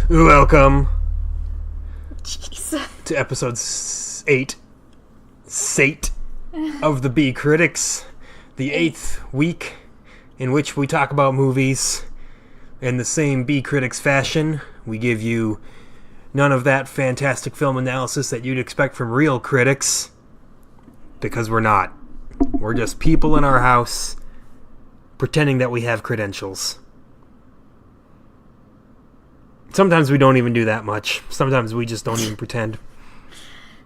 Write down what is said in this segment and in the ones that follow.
Welcome Jeez. to episode 8, Sate of the B Critics, the 8th week in which we talk about movies in the same B Critics fashion. We give you none of that fantastic film analysis that you'd expect from real critics, because we're not. We're just people in our house pretending that we have credentials. Sometimes we don't even do that much. Sometimes we just don't even pretend.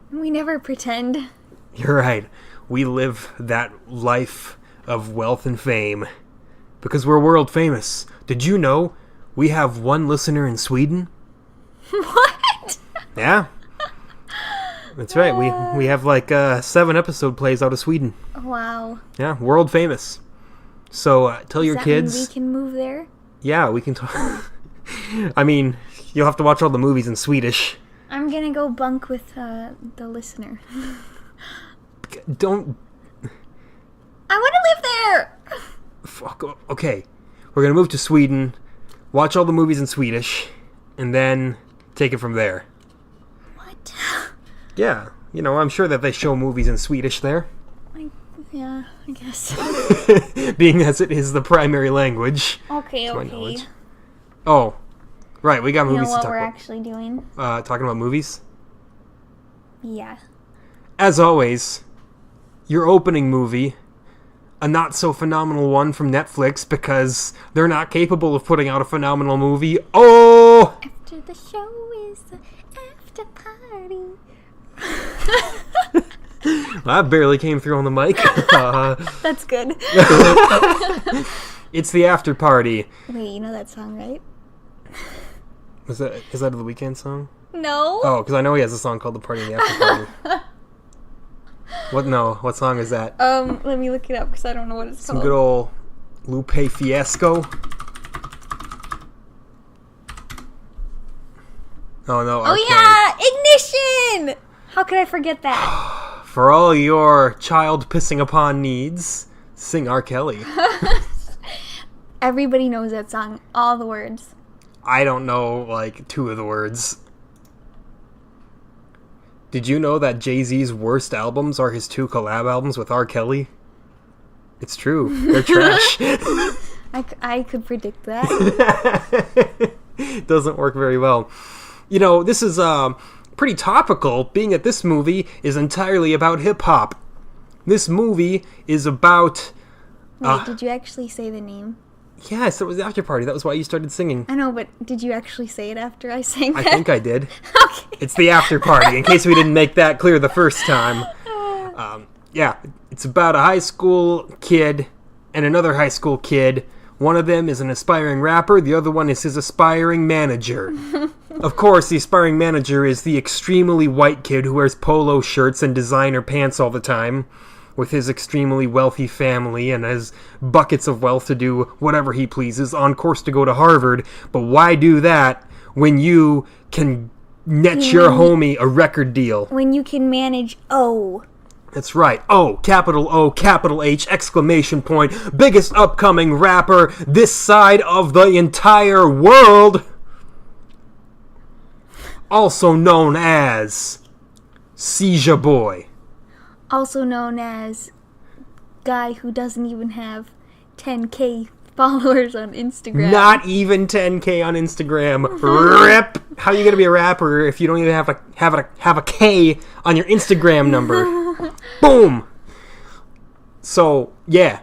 We never pretend. You're right. We live that life of wealth and fame because we're world famous. Did you know we have one listener in Sweden? What? Yeah. That's right. We have like 7 episode plays out of Sweden. Wow. Yeah, world famous. So tell your kids. Mean we can move there? Yeah, we can talk. I mean, you'll have to watch all the movies in Swedish. I'm gonna go bunk with the listener. Don't. I want to live there! Fuck. Okay. We're gonna move to Sweden, watch all the movies in Swedish, and then take it from there. What? Yeah. You know, I'm sure that they show movies in Swedish there. Yeah, I guess. Being as it is the primary language. Okay. Oh, right, we got You know movies to what talk we're about. actually doing? Talking about movies? Yeah. As always, your opening movie, a not-so-phenomenal one from Netflix because they're not capable of putting out a phenomenal movie. Oh! After the show is the after party. I barely came through on the mic. That's good. It's the after party. Wait, you know that song, right? Is that a The Weeknd song? No. Oh, because I know he has a song called The Party in the After Party. What? No, what song is that? Let me look it up because I don't know what it's Some called. good old Lupe Fiasco. Oh no. Oh yeah, Ignition! How could I forget that? For all your child pissing upon needs, sing R. Kelly. Everybody knows that song, all the words. I don't know, like, 2 of the words. Did you know that Jay-Z's worst albums are his 2 collab albums with R. Kelly? It's true. They're trash. I could predict that. Doesn't work very well. You know, this is pretty topical, being that this movie is entirely about hip-hop. This movie is about... Wait, did you actually say the name? Yes, it was the after party. That was why you started singing. I know, but did you actually say it after I sang that? I think I did. Okay. It's the after party, in case we didn't make that clear the first time. Yeah, it's about a high school kid and another high school kid. One of them is an aspiring rapper, the other one is his aspiring manager. Of course, the aspiring manager is the extremely white kid who wears polo shirts and designer pants all the time, with his extremely wealthy family and has buckets of wealth to do whatever he pleases, on course to go to Harvard. But why do that when you can net your homie a record deal? When you can manage O. That's right. O, capital H, exclamation point. Biggest upcoming rapper this side of the entire world. Also known as Seizure Boy. Also known as guy who doesn't even have 10K followers on Instagram. Not even 10K on Instagram. Rip. How are you gonna be a rapper if you don't even have a K on your Instagram number? Boom. So yeah,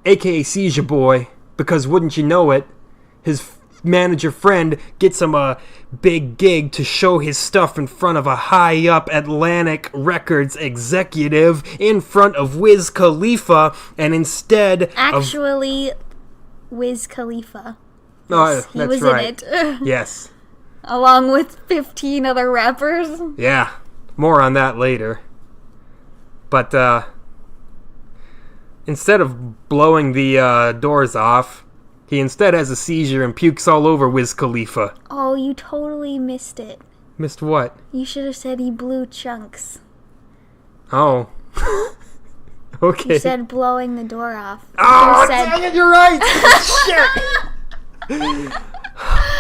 AKA Seizure Boy, because wouldn't you know it, his manager friend gets him a big gig to show his stuff in front of a high-up Atlantic Records executive in front of Wiz Khalifa, and instead Actually, Wiz Khalifa. Oh, Yes, he that's was right. in it. Yes. Along with 15 other rappers. Yeah. More on that later. But, instead of blowing the doors off, he instead has a seizure and pukes all over Wiz Khalifa. Oh, you totally missed it. Missed what? You should have said he blew chunks. Oh. Okay. You said blowing the door off. Oh, You said... dang it, you're right! Shit!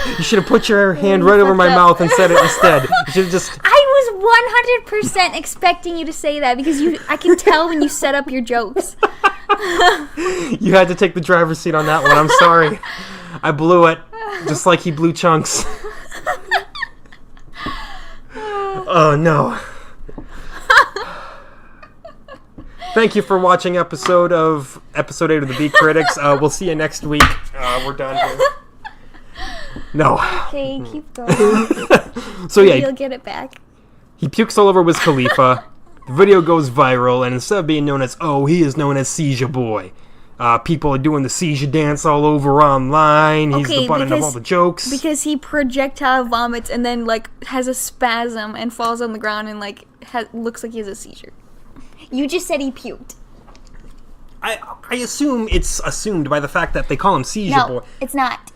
You should have put your hand right over my mouth and said it instead. You should have just... I was 100% expecting you to say that because I can tell when you set up your jokes. You had to take the driver's seat on that one. I'm sorry. I blew it, just like he blew Chunks. Oh, no. Thank you for watching episode 8 of the Beat Critics. We'll see you next week. We're done here. No. Okay, keep going. So yeah, you'll get it back. He pukes all over Wiz Khalifa. The video goes viral, and instead of being known as he is known as Seizure Boy. People are doing the seizure dance all over online. He's the butt of all the jokes. Because he projectile vomits and then has a spasm and falls on the ground and looks like he has a seizure. You just said he puked. I assume it's assumed by the fact that they call him Seizure Boy. No, it's not.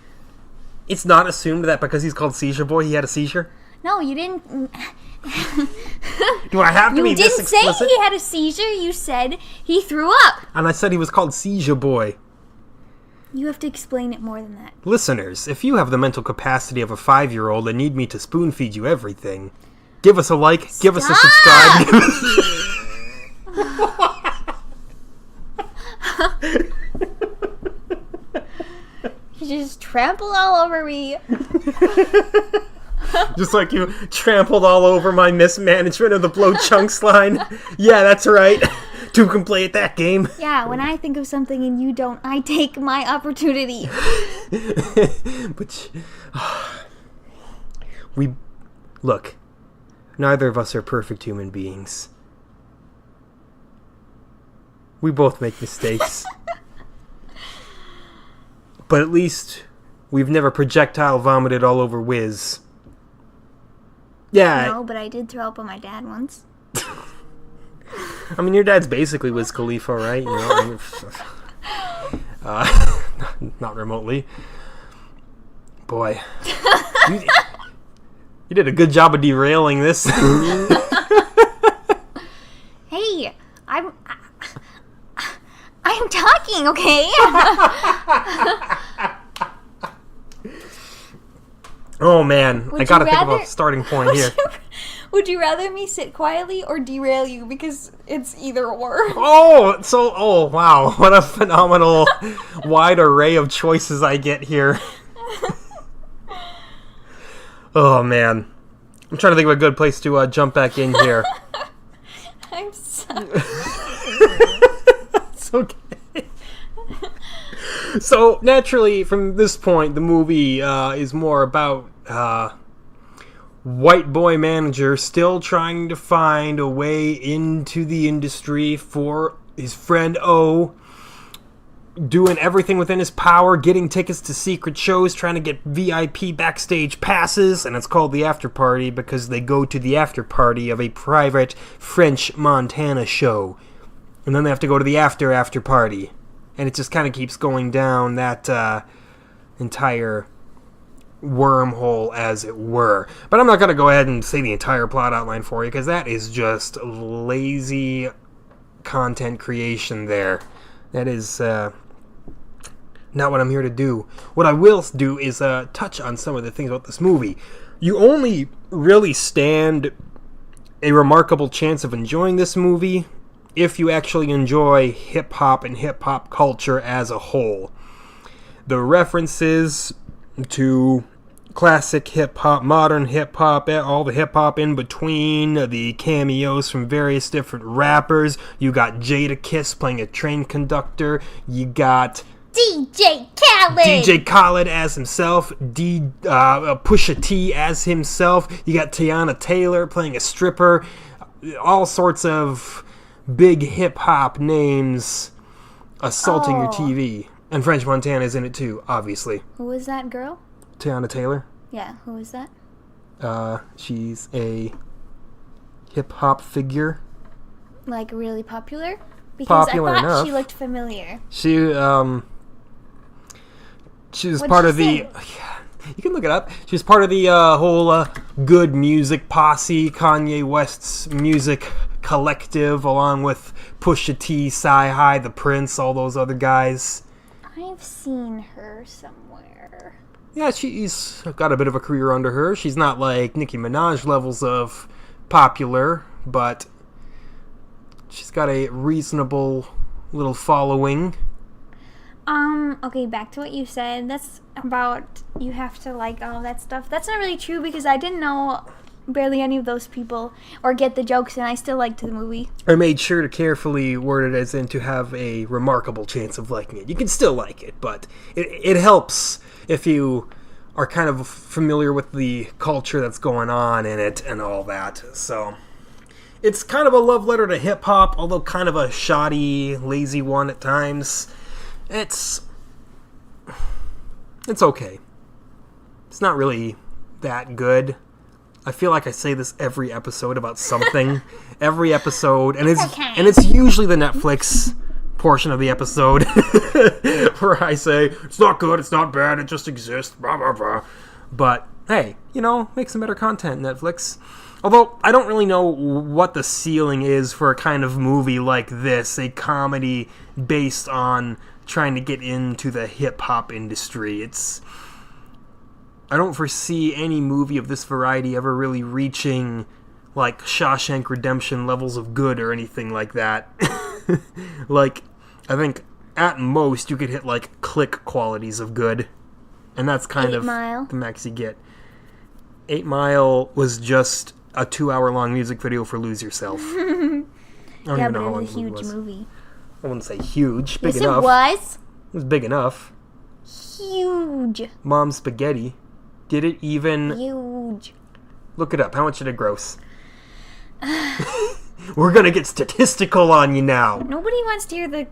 It's not assumed that because he's called Seizure Boy, he had a seizure? No, you didn't. Do I have to be this explicit? You didn't say he had a seizure. You said he threw up. And I said he was called Seizure Boy. You have to explain it more than that. Listeners, if you have the mental capacity of a 5-year-old and need me to spoon feed you everything, give us a like, give us a subscribe. You just trampled all over me. Just like you trampled all over my mismanagement of the Blow Chunks line. Yeah, that's right. Two can play at that game. Yeah, when I think of something and you don't, I take my opportunity. But look, neither of us are perfect human beings. We both make mistakes. But at least we've never projectile vomited all over Wiz. Yeah. No, but I did throw up on my dad once. I mean, your dad's basically Wiz Khalifa, right? You know, not remotely. Boy. You did a good job of derailing this. Hey, I'm talking, okay? Oh man, I gotta think of a starting point here. Would you rather me sit quietly or derail you? Because it's either or. Oh wow, what a phenomenal wide array of choices I get here. Oh man, I'm trying to think of a good place to jump back in here. I'm sorry. It's okay. So, naturally, from this point, the movie is more about white boy manager still trying to find a way into the industry for his friend O, doing everything within his power, getting tickets to secret shows, trying to get VIP backstage passes, and it's called the after party because they go to the after party of a private French Montana show. And then they have to go to the after party. And it just kind of keeps going down that entire wormhole, as it were. But I'm not going to go ahead and say the entire plot outline for you, because that is just lazy content creation there. That is not what I'm here to do. What I will do is touch on some of the things about this movie. You only really stand a remarkable chance of enjoying this movie if you actually enjoy hip-hop and hip-hop culture as a whole. The references to classic hip-hop, modern hip-hop, all the hip-hop in between, the cameos from various different rappers. You got Jadakiss playing a train conductor. You got DJ Khaled as himself. Pusha T as himself. You got Tiana Taylor playing a stripper. All sorts of big hip-hop names assaulting your TV. And French Montana's in it too, obviously. Who is that girl? Tiana Taylor. Yeah, who is that? She's a hip-hop figure. Like, really popular? Because popular I thought enough. She looked familiar. She was What'd part she of the... say? You can look it up. She was part of the whole Good Music posse, Kanye West's music collective, along with Pusha T, Sci-Hi, The Prince, all those other guys. I've seen her somewhere. yeah, she's got a bit of a career under her. She's not like Nicki Minaj levels of popular, but she's got a reasonable little following. Okay, back to what you said. That's about you have to like all that stuff. That's not really true because I didn't know barely any of those people or get the jokes, and I still liked the movie. I made sure to carefully word it as in to have a remarkable chance of liking it. You can still like it, but it helps if you are kind of familiar with the culture that's going on in it and all that. So it's kind of a love letter to hip-hop, although kind of a shoddy, lazy one at times. It's okay. It's not really that good. I feel like I say this every episode about something. Every episode. And it's usually the Netflix portion of the episode where I say, it's not good, it's not bad, it just exists, blah, blah, blah. But, hey, make some better content, Netflix. Although, I don't really know what the ceiling is for a kind of movie like this, a comedy based on trying to get into the hip-hop industry. I don't foresee any movie of this variety ever really reaching, like, Shawshank Redemption levels of good or anything like that. Like, I think at most you could hit, like, Click qualities of good. And that's kind of the max you get. 8 Mile was just a 2-hour-long music video for Lose Yourself. I don't even know how long it was a huge movie. I wouldn't say huge. Big yes, enough. It was. It was big enough. Huge. Mom Spaghetti. Did it even... Huge. Look it up. How much did it gross? We're gonna get statistical on you now. Nobody wants to hear the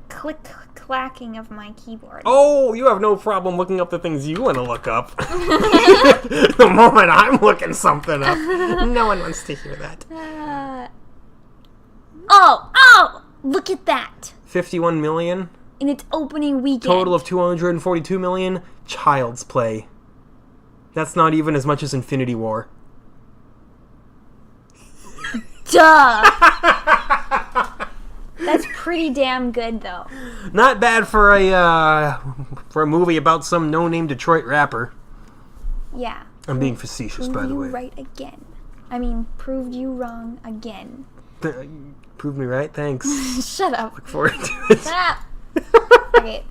clacking of my keyboard. Oh, you have no problem looking up the things you want to look up. The moment I'm looking something up, no one wants to hear that. Oh! Look at that. 51 million? In its opening weekend. Total of 242 million? Child's Play. That's not even as much as Infinity War. Duh! That's pretty damn good, though. Not bad for a movie about some no-name Detroit rapper. Yeah. I'm being facetious, by the way. Proved you right again. I mean, proved you wrong again. Proved me right? Thanks. Shut up. Look forward to it. Shut up. Okay.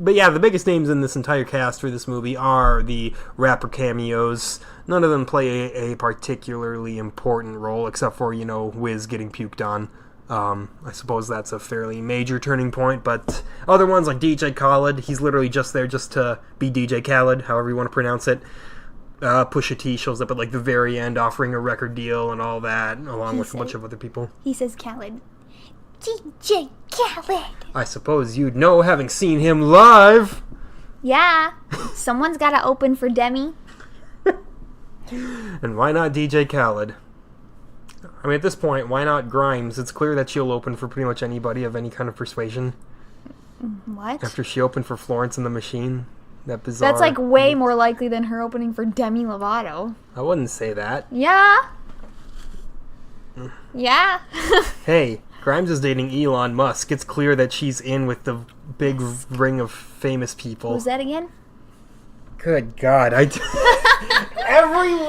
But yeah, the biggest names in this entire cast for this movie are the rapper cameos. None of them play a particularly important role, except for, Wiz getting puked on. I suppose that's a fairly major turning point, but other ones like DJ Khaled, he's literally just there just to be DJ Khaled, however you want to pronounce it. Pusha T shows up at the very end offering a record deal and all that, along with a bunch of other people. He says Khaled. DJ Khaled. I suppose you'd know having seen him live. Yeah. Someone's got to open for Demi. And why not DJ Khaled? I mean, at this point, why not Grimes? It's clear that she'll open for pretty much anybody of any kind of persuasion. What? After she opened for Florence and the Machine. That bizarre. That's way more likely than her opening for Demi Lovato. I wouldn't say that. Yeah. Yeah. Hey, Grimes is dating Elon Musk. It's clear that she's in with the big ring of famous people. Who's that again? Good God. Every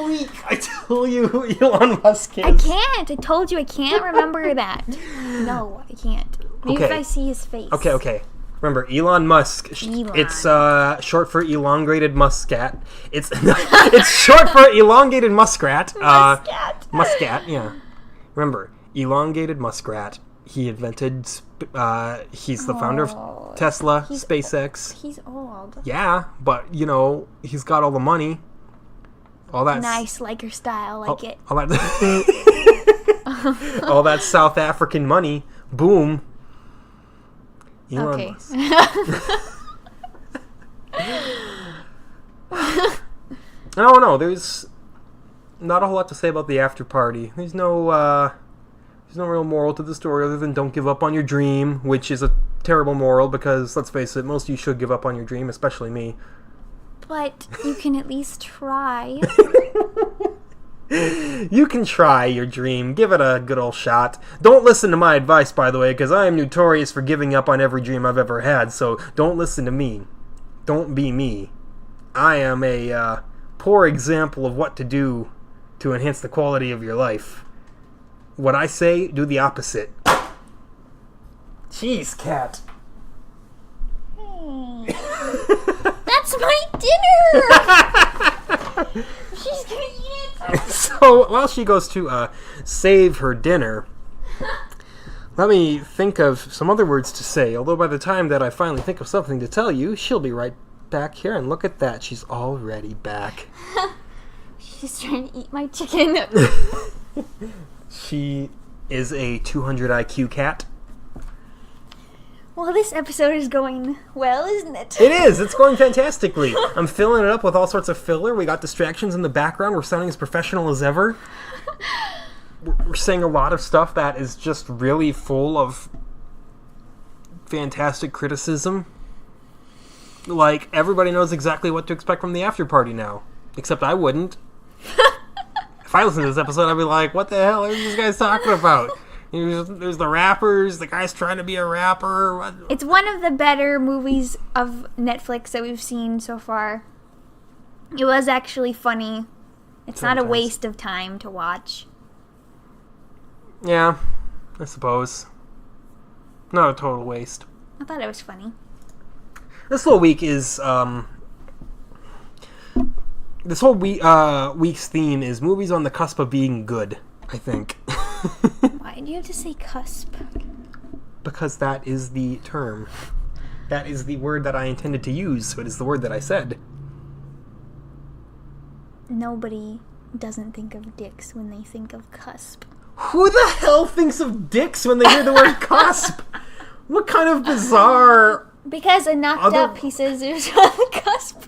week I tell you who Elon Musk is. I can't. I told you I can't remember that. No, I can't. Maybe if I see his face. Okay. Remember, Elon Musk. Elon. It's short for elongated muscat. It's short for elongated muskrat. Muscat, yeah. Remember, elongated muskrat. He invented. He's the founder of Tesla, SpaceX. He's old. Yeah, but he's got all the money. All that nice, like your style, like it. All that. All that South African money. Boom. Elon Musk. I don't know. There's not a whole lot to say about the after party. There's no real moral to the story other than don't give up on your dream, which is a terrible moral because, let's face it, most of you should give up on your dream, especially me. But you can at least try. You can try your dream. Give it a good old shot. Don't listen to my advice, by the way, because I am notorious for giving up on every dream I've ever had, so don't listen to me. Don't be me. I am a poor example of what to do to enhance the quality of your life. What I say, do the opposite. Jeez, cat. Hey. That's my dinner! She's gonna eat it! So, while she goes to save her dinner, let me think of some other words to say. Although by the time that I finally think of something to tell you, she'll be right back here. And look at that, she's already back. She's trying to eat my chicken. She is a 200 IQ cat. Well, this episode is going well, isn't it? It is. It's going fantastically. I'm filling it up with all sorts of filler. We got distractions in the background. We're sounding as professional as ever. We're saying a lot of stuff that is just really full of fantastic criticism. Like, everybody knows exactly what to expect from the after party now. Except I wouldn't. If I listened to this episode, I'd be like, what the hell are these guys talking about? There's the rappers, the guy's trying to be a rapper. What? It's one of the better movies of Netflix that we've seen so far. It was actually funny. It's not a waste of time to watch. Yeah, I suppose. Not a total waste. I thought it was funny. This whole week is, this whole week's theme is movies on the cusp of being good, I think. Why do you have to say cusp? Because that is the term. That is the word that I intended to use, so it is the word that I said. Nobody doesn't think of dicks when they think of cusp. Who the hell thinks of dicks when they hear the word cusp? What kind of bizarre... Because a knocked up, he says it was on the cusp.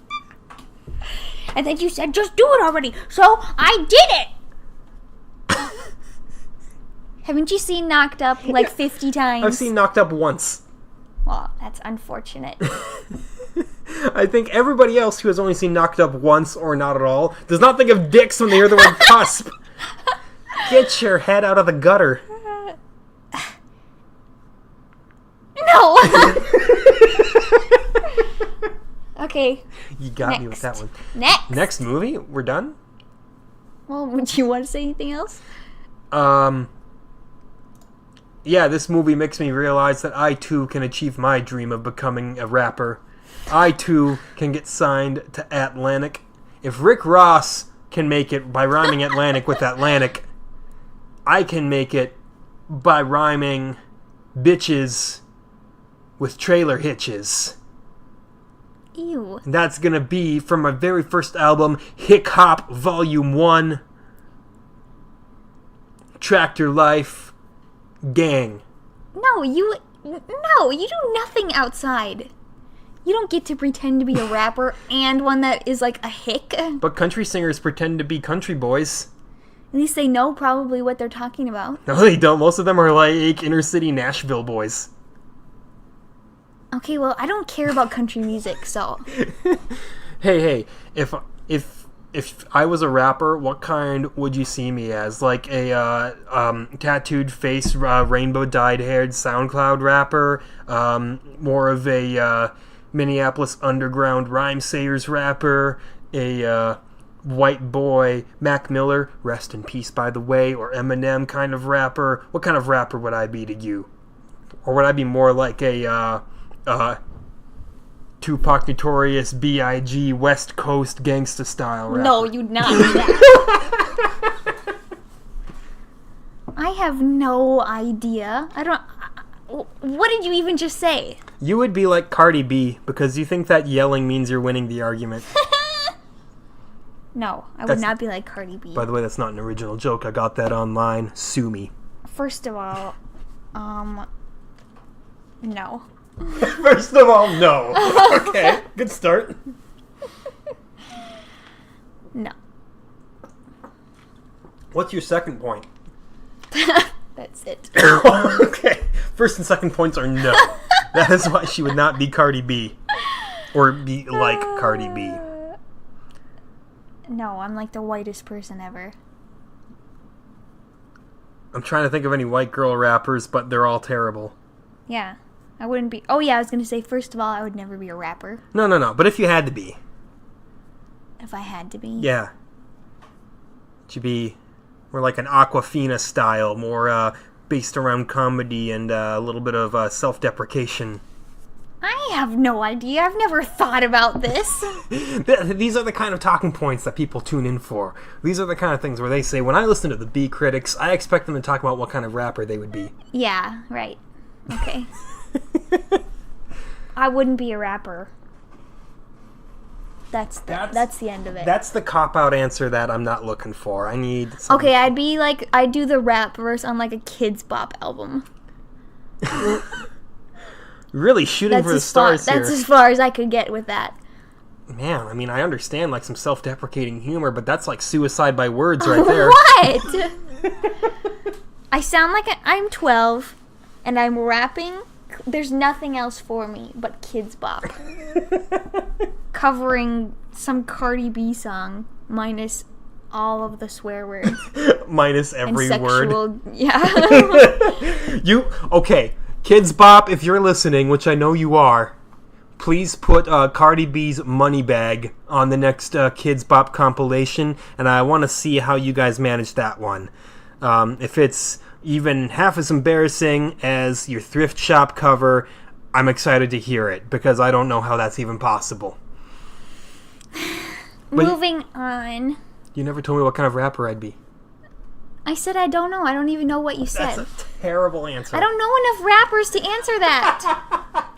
And then you said, just do it already. So I did it. Haven't you seen Knocked Up like 50 times? I've seen Knocked Up once. Well, that's unfortunate. I think everybody else who has only seen Knocked Up once or not at all does not think of dicks when they hear the word cusp. Get your head out of the gutter. No! Okay. You got me with that one. Next movie? We're done? Well, would you want to say anything else? Yeah, this movie makes me realize that I too can achieve my dream of becoming a rapper. I too can get signed to Atlantic. If Rick Ross can make it by rhyming Atlantic with Atlantic, I can make it by rhyming bitches with trailer hitches. Ew. And that's gonna be from my very first album, Hick Hop Volume 1. Tractor Life. Gang. No, you do nothing outside. You don't get to pretend to be a rapper and one that is like a hick. But country singers pretend to be country boys. At least they know probably what they're talking about. No, they don't. Most of them are like inner city Nashville boys. Okay, well, I don't care about country music, so. Hey, if I was a rapper, what kind would you see me as? Like a tattooed face, rainbow dyed haired SoundCloud rapper, more of a Minneapolis underground rhyme sayers rapper, a white boy Mac Miller, rest in peace by the way, or Eminem kind of rapper? What kind of rapper would I be to you? Or would I be more like a Tupac Notorious B.I.G. West Coast gangsta style rapper? No, you'd not do that. I have no idea. What did you even just say? You would be like Cardi B because you think that yelling means you're winning the argument. No, I would not be like Cardi B. By the way, that's not an original joke. I got that online. Sue me. First of all, no. First of all, no. Okay, good start. No. What's your second point? That's it. Okay. First and second points are no. That is why she would not be Cardi B. Or be like Cardi B. No, I'm like the whitest person ever. I'm trying to think of any white girl rappers, but they're all terrible. Yeah. I wouldn't be... Oh, yeah, I was going to say, first of all, I would never be a rapper. No. But if you had to be. if I had to be. Yeah. It should be more like an Aquafina style, more based around comedy and a little bit of self-deprecation. I have no idea. I've never thought about this. These are the kind of talking points that people tune in for. These are the kind of things where they say, when I listen to the B critics, I expect them to talk about what kind of rapper they would be. Yeah, right. Okay. I wouldn't be a rapper. That's the end of it. That's the cop-out answer that I'm not looking for. I need something. Okay, I'd do the rap verse on like a Kids Bop album. Really shooting for the stars here. That's as far as I could get with that. Man, I mean, I understand like some self-deprecating humor, but that's like suicide by words right there. What? I sound like I'm 12 and I'm rapping. There's nothing else for me but Kids Bop. Covering some Cardi B song minus all of the swear words. Minus every and word. Yeah. Okay, Kids Bop, if you're listening, which I know you are, please put Cardi B's Money Bag on the next Kids Bop compilation, and I want to see how you guys manage that one. If it's even half as embarrassing as your thrift shop cover, I'm excited to hear it, because I don't know how that's even possible. But Moving on. You never told me what kind of rapper I'd be. I said I don't know. I don't even know what you said. That's a terrible answer. I don't know enough rappers to answer that.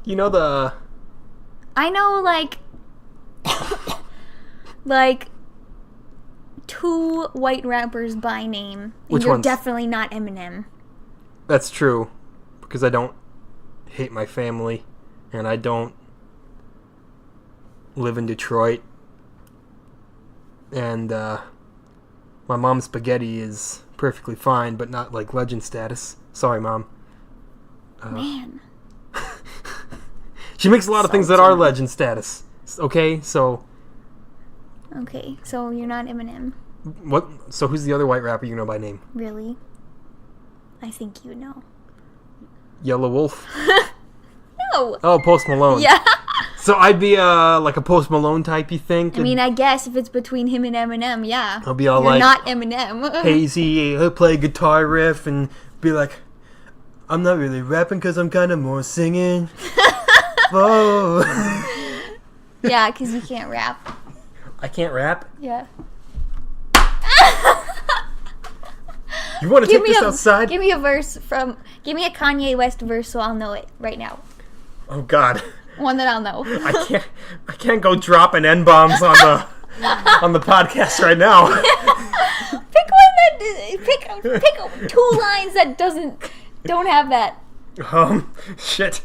You know the... I know, like 2 white rappers by name. And Which you're ones? definitely not Eminem. That's true, because I don't hate my family, and I don't live in Detroit, and my mom's spaghetti is perfectly fine, but not like legend status. Sorry, Mom. Man. She makes a lot of things that are legend status. Okay, so... Okay, so you're not Eminem. What? So who's the other white rapper you know by name? Really? I think you know. Yellow Wolf? No! Oh, Post Malone. Yeah. So I'd be like a Post Malone type, you think? I mean, I guess if it's between him and Eminem, yeah. I'll be all You're like... not Eminem. hazy, he'll play a guitar riff and be like, I'm not really rapping because I'm kind of more singing. Whoa. Yeah, because you can't rap. I can't rap? Yeah. You want to take this outside? Give me a verse from... Give me a Kanye West verse so I'll know it right now. Oh, God. One that I'll know. I can't go dropping N-bombs on the podcast right now. Pick one that... Pick 2 lines that don't have that. Shit.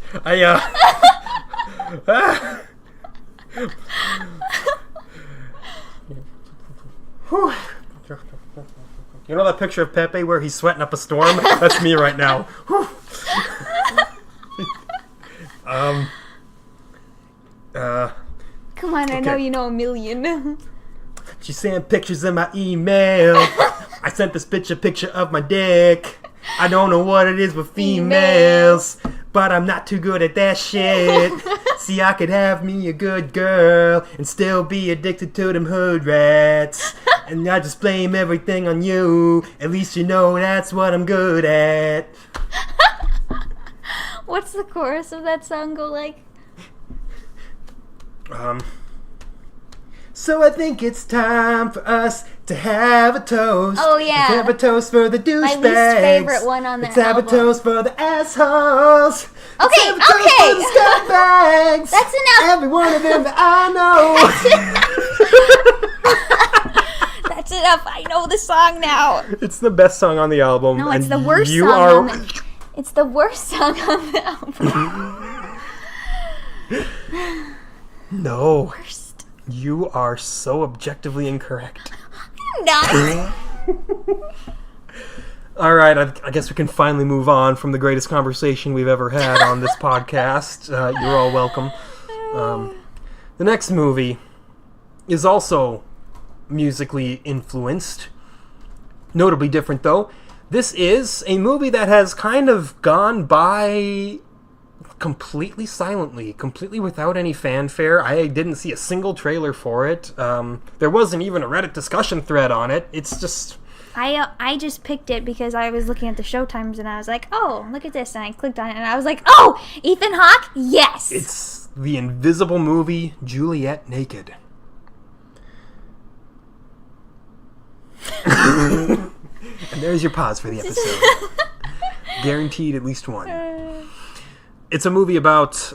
Whew. You know that picture of Pepe where he's sweating up a storm? That's me right now. Come on, I know you know a million. She sent pictures in my email. I sent this bitch a picture of my dick. I don't know what it is with females, but I'm not too good at that shit. See, I could have me a good girl and still be addicted to them hood rats. And I just blame everything on you. At least you know that's what I'm good at. What's the chorus of that song go like? So I think it's time for us to have a toast. Oh, yeah. Let's have a toast for the douchebags. My least favorite one on the Let's have a album. toast for the assholes. Let's Okay, have a toast for the scumbags. That's enough. Every one of them that I know. That's enough. I know the song now. It's the best song on the album. No, it's and the worst you song are... on the... It's the worst song on the album. No. Worst. You are so objectively incorrect. Not. All right, I guess we can finally move on from the greatest conversation we've ever had on this podcast. You're all welcome. The next movie is also musically influenced. Notably different, though. This is a movie that has kind of gone by completely silently, completely without any fanfare. I didn't see a single trailer for it. There wasn't even a Reddit discussion thread on it. It's just... I just picked it because I was looking at the showtimes and I was like, oh, look at this. And I clicked on it and I was like, oh, Ethan Hawke? Yes! It's the invisible movie, Juliet Naked. And there's your pause for the episode. Guaranteed at least one. It's a movie about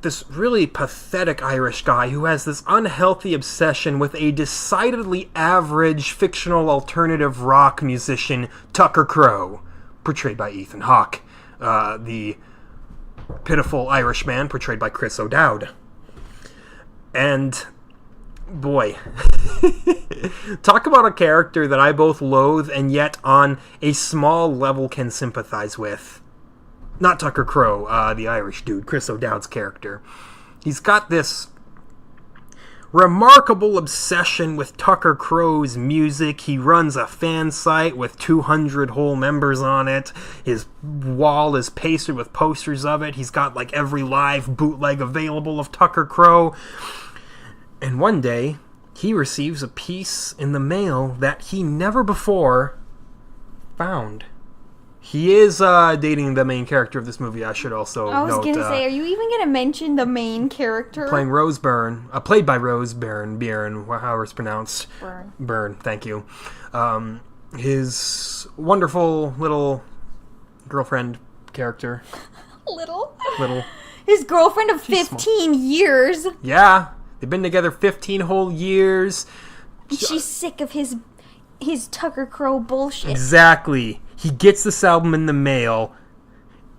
this really pathetic Irish guy who has this unhealthy obsession with a decidedly average fictional alternative rock musician, Tucker Crowe, portrayed by Ethan Hawke, the pitiful Irishman portrayed by Chris O'Dowd. And boy, talk about a character that I both loathe and yet on a small level can sympathize with. Not Tucker Crowe, the Irish dude, Chris O'Dowd's character. He's got this remarkable obsession with Tucker Crowe's music. He runs a fan site with 200 whole members on it. His wall is pasted with posters of it. He's got like every live bootleg available of Tucker Crowe. And one day, he receives a piece in the mail that he never before found. He is dating the main character of this movie, I should also note. I was going to say, are you even going to mention the main character? Playing Rose Byrne, played by Rose Byrne, however it's pronounced. Byrne, thank you. His wonderful little girlfriend character. Little? Little. His girlfriend of 15 years. Yeah, they've been together 15 whole years. She's sick of his Tucker Crowe bullshit. Exactly. He gets this album in the mail.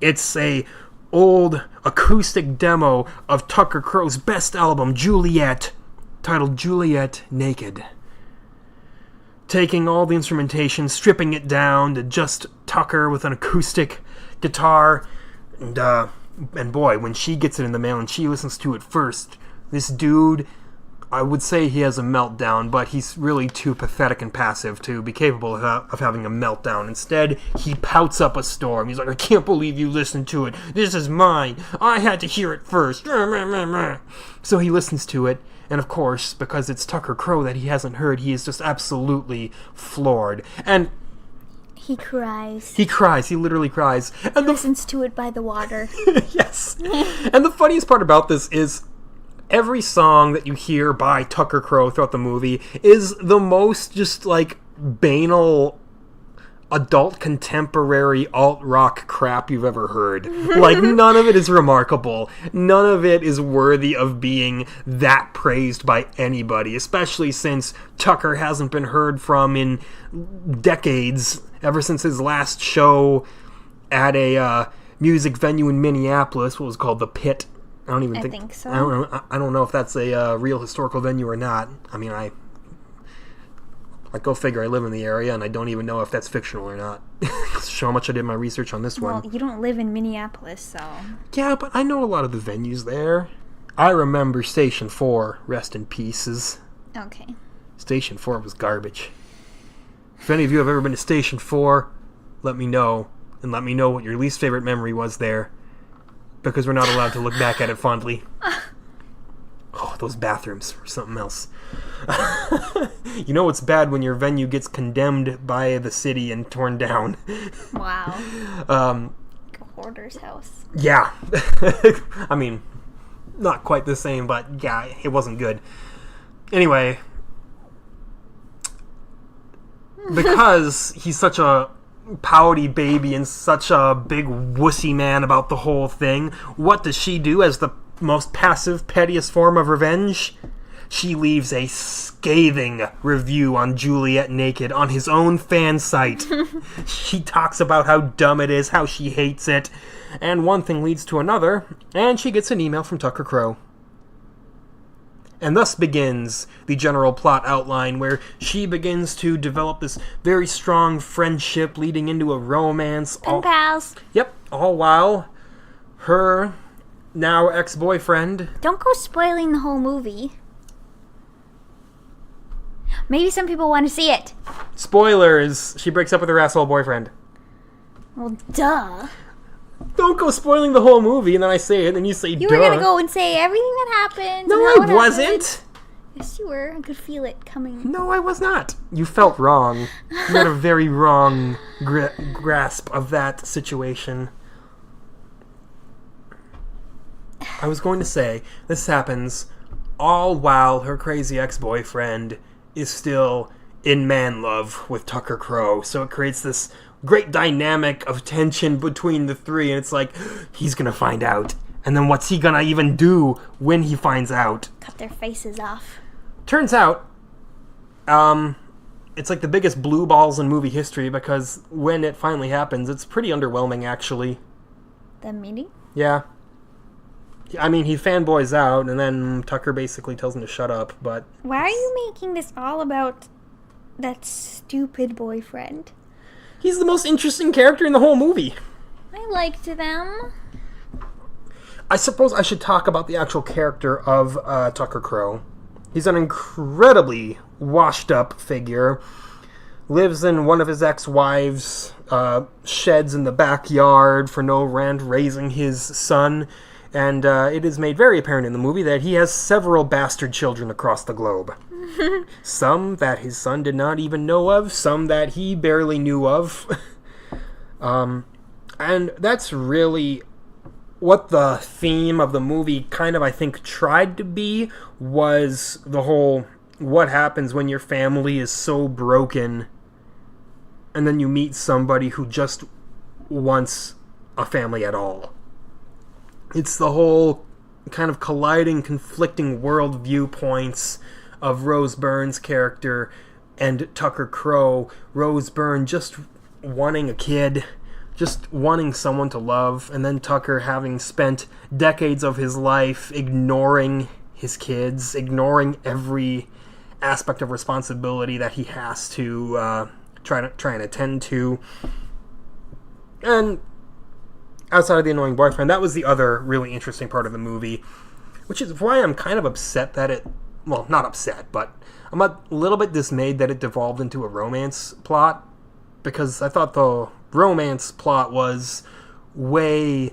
It's a old acoustic demo of Tucker Crowe's best album, Juliet, titled Juliet Naked. Taking all the instrumentation, stripping it down to just Tucker with an acoustic guitar. And boy, when she gets it in the mail and she listens to it first, this dude, I would say he has a meltdown, but he's really too pathetic and passive to be capable of having a meltdown. Instead, he pouts up a storm. He's like, I can't believe you listened to it. This is mine. I had to hear it first. So he listens to it, and of course, because it's Tucker Crowe that he hasn't heard, he is just absolutely floored. And he cries. He cries. He literally cries. And listens to it by the water. Yes. And the funniest part about this is every song that you hear by Tucker Crowe throughout the movie is the most just like banal adult contemporary alt-rock crap you've ever heard. Like, none of it is remarkable. None of it is worthy of being that praised by anybody, especially since Tucker hasn't been heard from in decades, ever since his last show at a music venue in Minneapolis, what was called The Pit. I think so. I don't know if that's a real historical venue or not. I mean, I go figure. I live in the area, and I don't even know if that's fictional or not. Show how much I did my research on this one. Well, you don't live in Minneapolis, so... Yeah, but I know a lot of the venues there. I remember Station 4, rest in pieces. Okay. Station 4 was garbage. If any of you have ever been to Station 4, let me know. And let me know what your least favorite memory was there. Because we're not allowed to look back at it fondly. Oh, those bathrooms or something else. You know what's bad when your venue gets condemned by the city and torn down. Wow. Like a hoarder's house. Yeah. I mean, not quite the same, but yeah, it wasn't good. Anyway, because he's such a pouty baby and such a big wussy man about the whole thing, what does she do as the most passive, pettiest form of revenge? She leaves a scathing review on Juliet Naked on his own fan site. She talks about how dumb it is, how she hates it, and one thing leads to another, and she gets an email from Tucker Crowe. And thus begins the general plot outline, where she begins to develop this very strong friendship leading into a romance. Pen pals. Yep, all while her now ex-boyfriend... Don't go spoiling the whole movie. Maybe some people want to see it. Spoilers! She breaks up with her asshole boyfriend. Well, duh. Don't go spoiling the whole movie, and then I say it, and then you say, You duh. were gonna go and say everything that happened. No, and how I it wasn't. happened. Yes, you were. I could feel it coming. No, I was not. You felt wrong. You had a very wrong grasp of that situation. I was going to say, this happens all while her crazy ex-boyfriend is still in man love with Tucker Crowe. So it creates this great dynamic of tension between the three, and it's like, he's gonna find out. And then what's he gonna even do when he finds out? Cut their faces off. Turns out, it's like the biggest blue balls in movie history, because when it finally happens, it's pretty underwhelming, actually. The meeting? Yeah. I mean, he fanboys out, and then Tucker basically tells him to shut up, but... Why are you making this all about that stupid boyfriend? He's the most interesting character in the whole movie. I liked them. I suppose I should talk about the actual character of Tucker Crowe. He's an incredibly washed-up figure. Lives in one of his ex-wives' sheds in the backyard for no rent, raising his son. And it is made very apparent in the movie that he has several bastard children across the globe. Some that his son did not even know of, some that he barely knew of. And that's really what the theme of the movie kind of, I think, tried to be, was the whole, what happens when your family is so broken and then you meet somebody who just wants a family at all. It's the whole kind of colliding, conflicting world viewpoints of Rose Byrne's character and Tucker Crowe. Rose Byrne just wanting a kid, just wanting someone to love, and then Tucker having spent decades of his life ignoring his kids, ignoring every aspect of responsibility that he has to try and attend to. And outside of the annoying boyfriend, that was the other really interesting part of the movie, which is why I'm kind of upset that it, well, not upset, but I'm a little bit dismayed that it devolved into a romance plot, because I thought the romance plot was way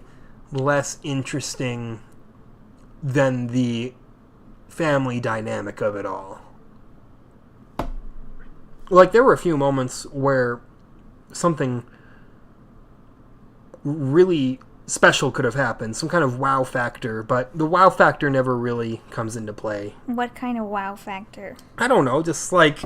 less interesting than the family dynamic of it all. Like, there were a few moments where something really special could have happened, some kind of wow factor, but the wow factor never really comes into play. What kind of wow factor? I don't know, just like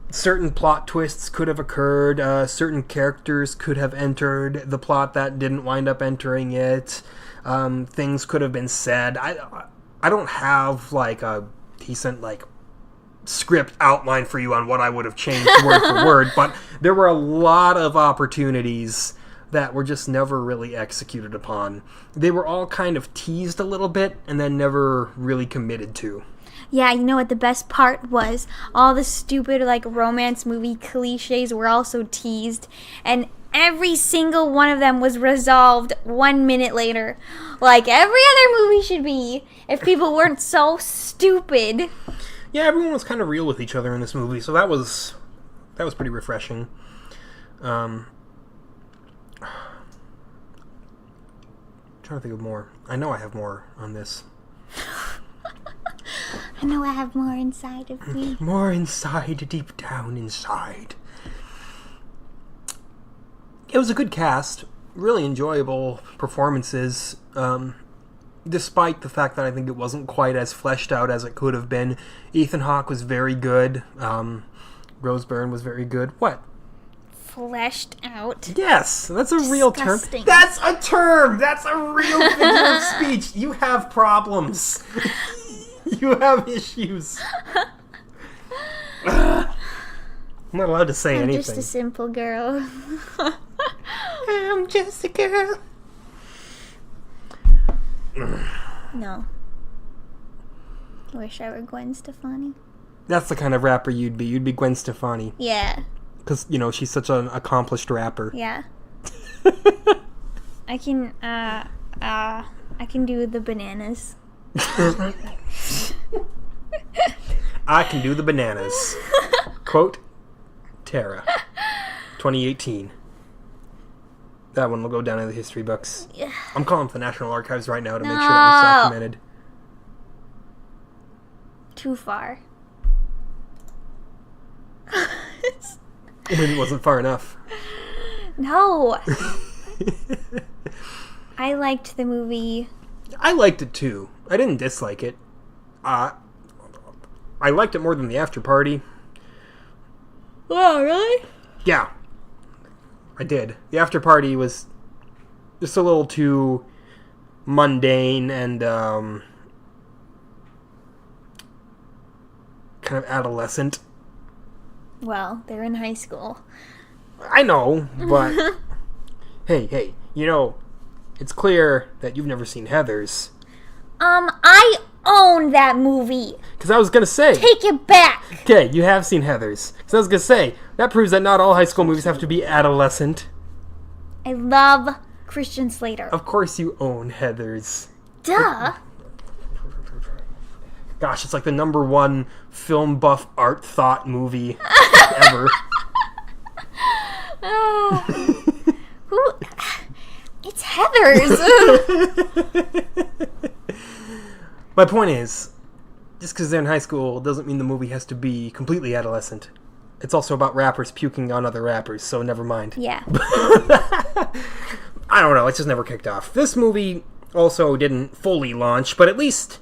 certain plot twists could have occurred, certain characters could have entered the plot that didn't wind up entering it, things could have been said. I don't have like a decent like script outline for you on what I would have changed word for word, but there were a lot of opportunities that were just never really executed upon. They were all kind of teased a little bit and then never really committed to. Yeah, you know what the best part was? All the stupid, like, romance movie cliches were also teased, and every single one of them was resolved 1 minute later. Like every other movie should be, if people weren't so stupid. Yeah, everyone was kind of real with each other in this movie, so that was pretty refreshing. Trying to think of more. I know I have more on this. I know I have more inside of me. More inside, deep down inside. It was a good cast. Really enjoyable performances. Despite the fact that I think it wasn't quite as fleshed out as it could have been. Ethan Hawke was very good. Rose Byrne was very good. What? Fleshed out. Yes, that's a real term. Disgusting. That's a term! That's a real figure of speech. You have problems. You have issues. I'm not allowed to say anything. I'm just a simple girl. I'm just a girl. No. Wish I were Gwen Stefani. That's the kind of rapper you'd be. You'd be Gwen Stefani. Yeah. Because, you know, she's such an accomplished rapper. Yeah. I can do the bananas. I can do the bananas. Quote, Tara. 2018. That one will go down in the history books. Yeah. I'm calling up the National Archives right now to make sure that was documented. Too far. Maybe it wasn't far enough. No. I liked the movie. I liked it too. I didn't dislike it. I liked it more than the After Party. Oh, really? Yeah. I did. The After Party was just a little too mundane and kind of adolescent. Well, they're in high school. I know, but hey, it's clear that you've never seen Heathers. I own that movie. Because I was going to say... Take it back. Okay, you have seen Heathers. Because I was going to say, that proves that not all high school movies have to be adolescent. I love Christian Slater. Of course you own Heathers. Duh. Gosh, it's like the number one film buff art thought movie ever. Who? It's Heathers. My point is, just because they're in high school doesn't mean the movie has to be completely adolescent. It's also about rappers puking on other rappers, so never mind. Yeah. I don't know, it's just never kicked off. This movie also didn't fully launch, but at least...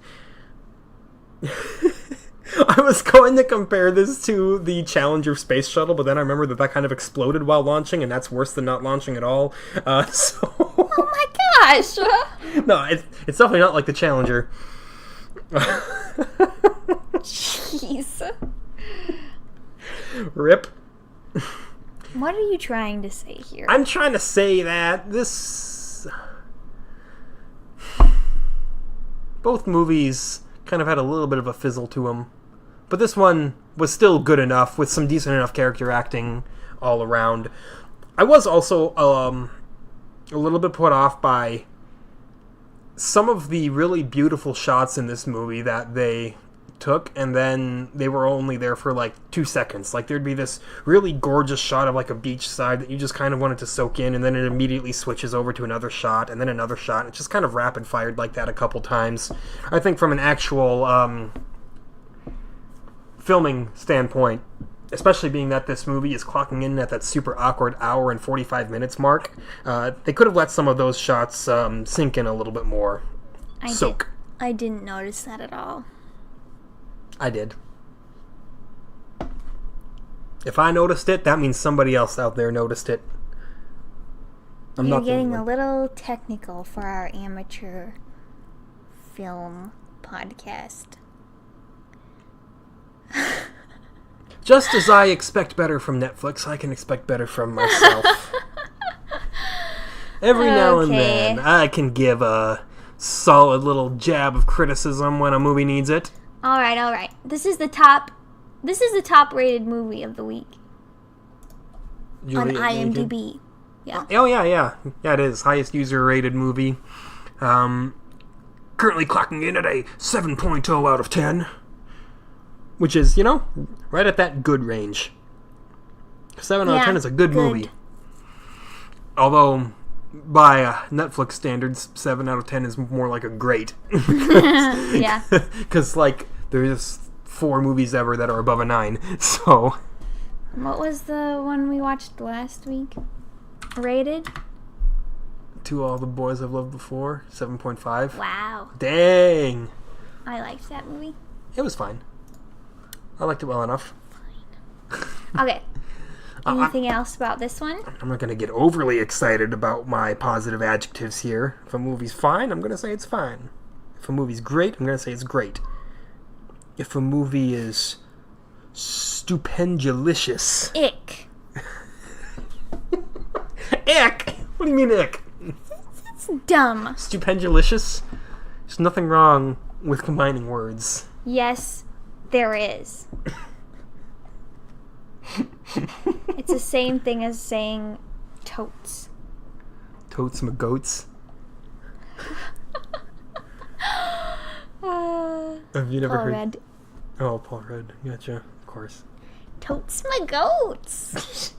I was going to compare this to the Challenger space shuttle, but then I remember that kind of exploded while launching, and that's worse than not launching at all. Oh my gosh! No, it's definitely not like the Challenger. Jeez. Rip. What are you trying to say here? I'm trying to say that this... Both movies kind of had a little bit of a fizzle to them. But this one was still good enough, with some decent enough character acting all around. I was also a little bit put off by some of the really beautiful shots in this movie that they took, and then they were only there for like 2 seconds. Like, there'd be this really gorgeous shot of like a beach side that you just kind of wanted to soak in, and then it immediately switches over to another shot, and then another shot. It's just kind of rapid fired like that a couple times. I think from an actual filming standpoint, especially being that this movie is clocking in at that super awkward hour and 45 minutes mark, they could have let some of those shots sink in a little bit more. I didn't notice that at all. I did. If I noticed it, that means somebody else out there noticed it. You're getting a little technical for our amateur film podcast. Just as I expect better from Netflix, I can expect better from myself. Every now and then, I can give a solid little jab of criticism when a movie needs it. All right. This is the top rated movie of the week. Juliet, on IMDb. Yeah. Oh, yeah. Yeah, it is. Highest user rated movie. Currently clocking in at a 7.0 out of 10. Which is, right at that good range. 7 out of 10 is a good movie. Although, by Netflix standards, 7 out of 10 is more like a great. Yeah. Because, there's 4 movies ever that are above a 9, so... What was the one we watched last week? Rated? To All the Boys I've Loved Before, 7.5. Wow. Dang! I liked that movie. It was fine. I liked it well enough. Fine. Okay. Anything else about this one? I'm not going to get overly excited about my positive adjectives here. If a movie's fine, I'm going to say it's fine. If a movie's great, I'm going to say it's great. If a movie is stupendulicious... Ick. Ick? What do you mean ick? It's dumb. Stupendulicious? There's nothing wrong with combining words. Yes, there is. It's the same thing as saying totes. Totes my goats. Have you never Paul heard? Rudd. Oh, Paul Rudd. Gotcha. Of course. Totes my goats.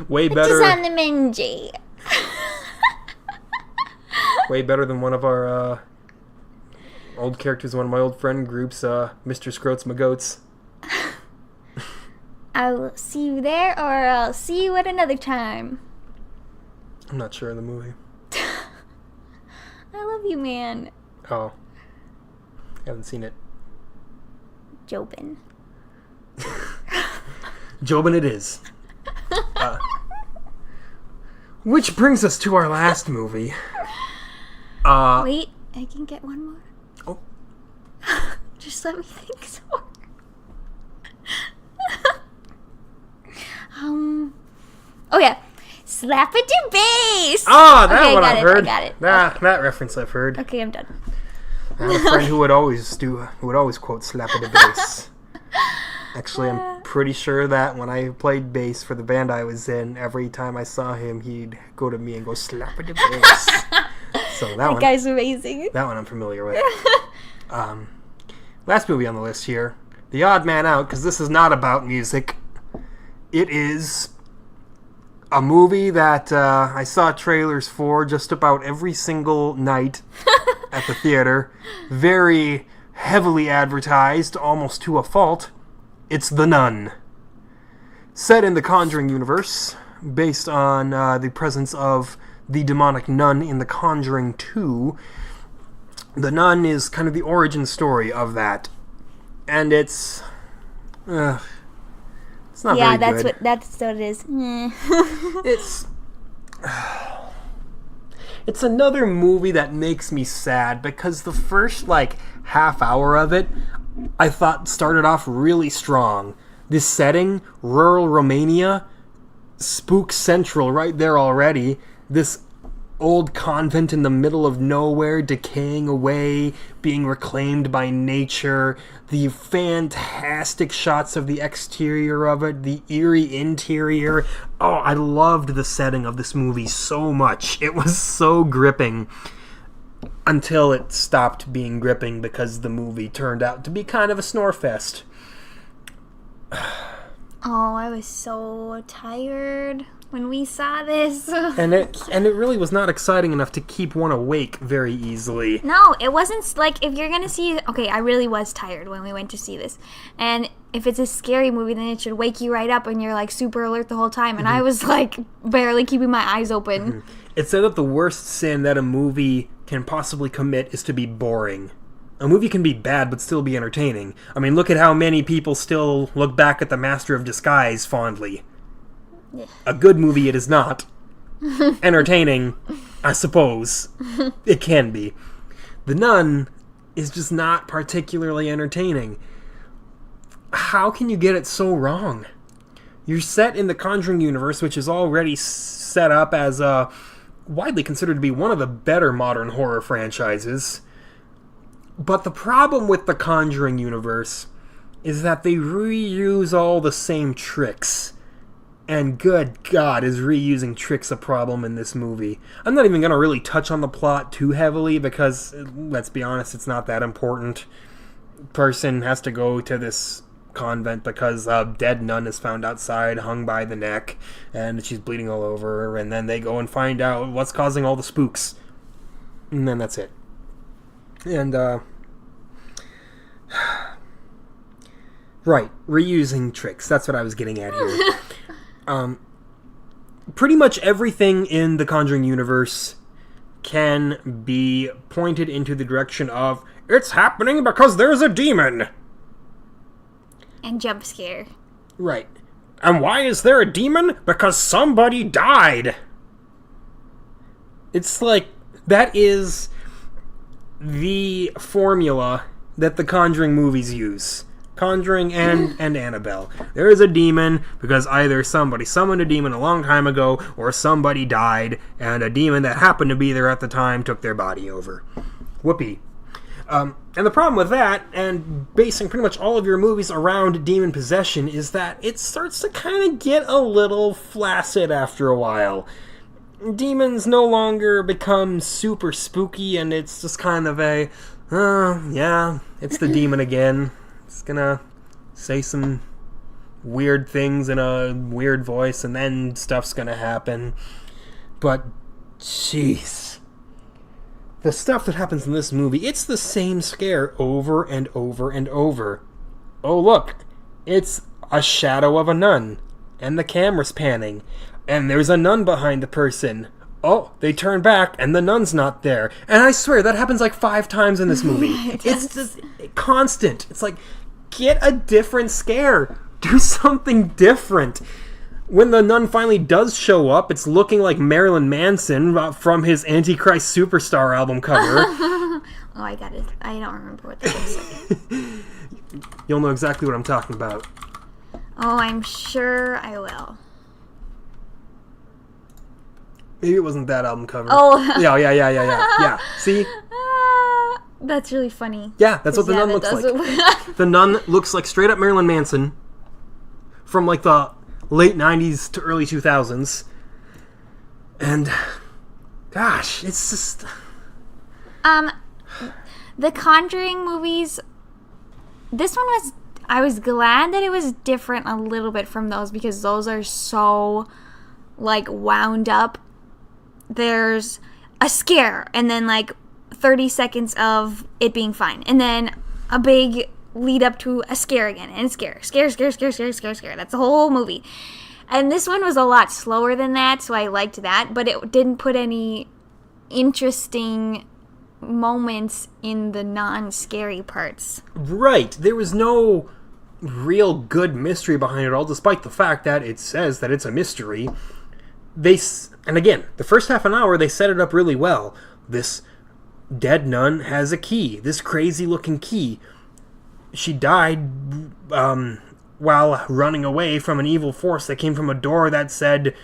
Way Just better. on the Menji. Way better than one of our old characters, one of my old friend groups, Mr. Scroats McGoats. I'll see you there, or I'll see you at another time. I'm not sure of the movie. I love you, man. Oh. Haven't seen it. Jobin. Jobin it is. Which brings us to our last movie. Wait, I can get one more. Oh. Just let me think some more. Oh yeah. Slap it to base! Ah, that Okay, one got I've it, I heard. got it. That reference I've heard. Okay, I'm done. I had a friend who would always quote slap it to bass. Actually, I'm pretty sure that when I played bass for the band I was in, every time I saw him, he'd go to me and go slap it to bass. So that Guy's amazing. one I'm familiar with. Last movie on the list here, The Odd Man Out, because this is not about music. It is a movie that I saw trailers for just about every single night at the theater. Very heavily advertised, almost to a fault. It's The Nun. Set in the Conjuring universe, based on the presence of the demonic nun in The Conjuring 2. The Nun is kind of the origin story of that. And it's not Yeah, very good. that's what it is. It's another movie that makes me sad because the first half hour of it I thought started off really strong. This setting, rural Romania, spook central right there already. This old convent in the middle of nowhere, decaying away, being reclaimed by nature, the fantastic shots of the exterior of it, the eerie interior. Oh, I loved the setting of this movie so much. It was so gripping until it stopped being gripping because the movie turned out to be kind of a snore fest. Oh, I was so tired when we saw this. And it really was not exciting enough to keep one awake very easily. No, it wasn't if you're gonna see. Okay, I really was tired when we went to see this, and if it's a scary movie, then it should wake you right up, and you're super alert the whole time. And I was barely keeping my eyes open. It said that the worst sin that a movie can possibly commit is to be boring. A movie can be bad but still be entertaining. I mean, look at how many people still look back at The Master of Disguise fondly. A good movie it is not. Entertaining, I suppose. It can be. The Nun is just not particularly entertaining. How can you get it so wrong? You're set in the Conjuring universe, which is already set up as widely considered to be one of the better modern horror franchises. But the problem with the Conjuring universe is that they reuse all the same tricks. And good God, is reusing tricks a problem in this movie. I'm not even going to really touch on the plot too heavily because, let's be honest, it's not that important. Person has to go to this convent because a dead nun is found outside, hung by the neck, and she's bleeding all over, and then they go and find out what's causing all the spooks. And then that's it. And, right, reusing tricks. That's what I was getting at here. Pretty much everything in the Conjuring universe can be pointed into the direction of, it's happening because there's a demon! And jump scare. Right. And why is there a demon? Because somebody died! It's that is the formula that the Conjuring movies use. Conjuring and Annabelle. There is a demon because either somebody summoned a demon a long time ago or somebody died and a demon that happened to be there at the time took their body over. Whoopee. And the problem with that, and basing pretty much all of your movies around demon possession, is that it starts to kind of get a little flaccid after a while. Demons no longer become super spooky and it's just kind of yeah, it's the demon again. It's gonna say some weird things in a weird voice, and then stuff's gonna happen. But, jeez. The stuff that happens in this movie, it's the same scare over and over and over. Oh, look, it's a shadow of a nun, and the camera's panning, and there's a nun behind the person. Oh, they turn back, and the nun's not there. And I swear, that happens like 5 times in this movie. It's just constant. It's like, get a different scare. Do something different. When the nun finally does show up, it's looking like Marilyn Manson from his Antichrist Superstar album cover. Oh, I got it. I don't remember what that is. You'll know exactly what I'm talking about. Oh, I'm sure I will. Maybe it wasn't that album cover. Oh. Yeah. See? That's really funny. Yeah, that's what the nun looks like. The nun looks like straight up Marilyn Manson from like the late 90s to early 2000s. And, gosh, it's just... The Conjuring movies, this one was... I was glad that it was different a little bit from those, because those are so, like, wound up. There's a scare, and then, like, 30 seconds of it being fine. And then a big lead up to a scare again, and scare. That's the whole movie. And this one was a lot slower than that, so I liked that, but it didn't put any interesting moments in the non-scary parts. Right. There was no real good mystery behind it all, despite the fact that it says that it's a mystery. And again, the first half an hour, they set it up really well. This dead nun has a key, this crazy-looking key. She died while running away from an evil force that came from a door that said...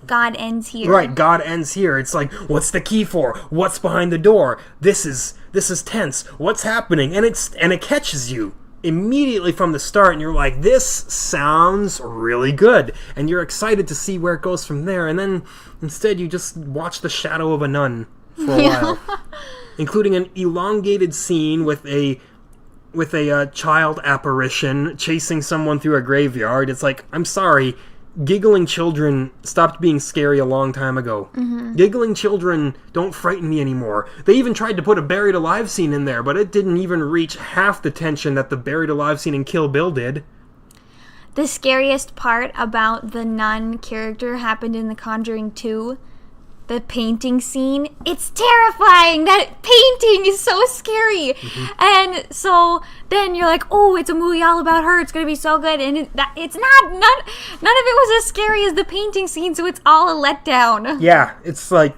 God ends here. Right, God ends here. It's like, what's the key for? What's behind the door? This is tense. What's happening? And it catches you immediately from the start, and you're like, this sounds really good. And you're excited to see where it goes from there, and then instead you just watch the shadow of a nun for a while. Including an elongated scene with a child apparition chasing someone through a graveyard. It's like, I'm sorry, giggling children stopped being scary a long time ago. Mm-hmm. Giggling children don't frighten me anymore. They even tried to put a buried alive scene in there, but it didn't even reach half the tension that the buried alive scene in Kill Bill did. The scariest part about the nun character happened in The Conjuring 2. The painting scene, it's terrifying. That painting is so scary. Mm-hmm. And so then you're like, oh, it's a movie all about her. It's going to be so good. And it's not. None of it was as scary as the painting scene, so it's all a letdown. Yeah, it's like,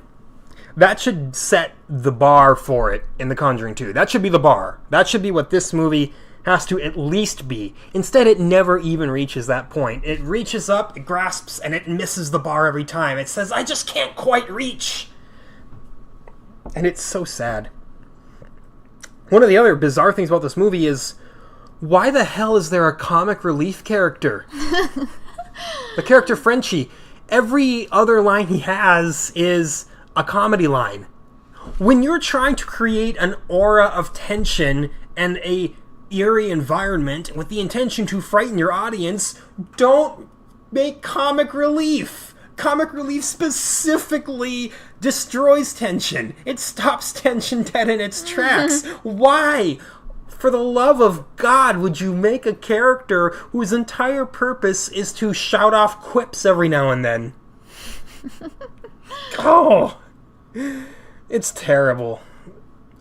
that should set the bar for it in The Conjuring 2. That should be the bar. That should be what this movie has to at least be. Instead, it never even reaches that point. It reaches up, it grasps, and it misses the bar every time. It says, I just can't quite reach. And it's so sad. One of the other bizarre things about this movie is, why the hell is there a comic relief character? The character Frenchie, every other line he has is a comedy line. When you're trying to create an aura of tension and a eerie environment with the intention to frighten your audience, don't make comic relief. Comic relief specifically destroys tension. It stops tension dead in its tracks. Why, for the love of God, would you make a character whose entire purpose is to shout off quips every now and then? Oh, it's terrible.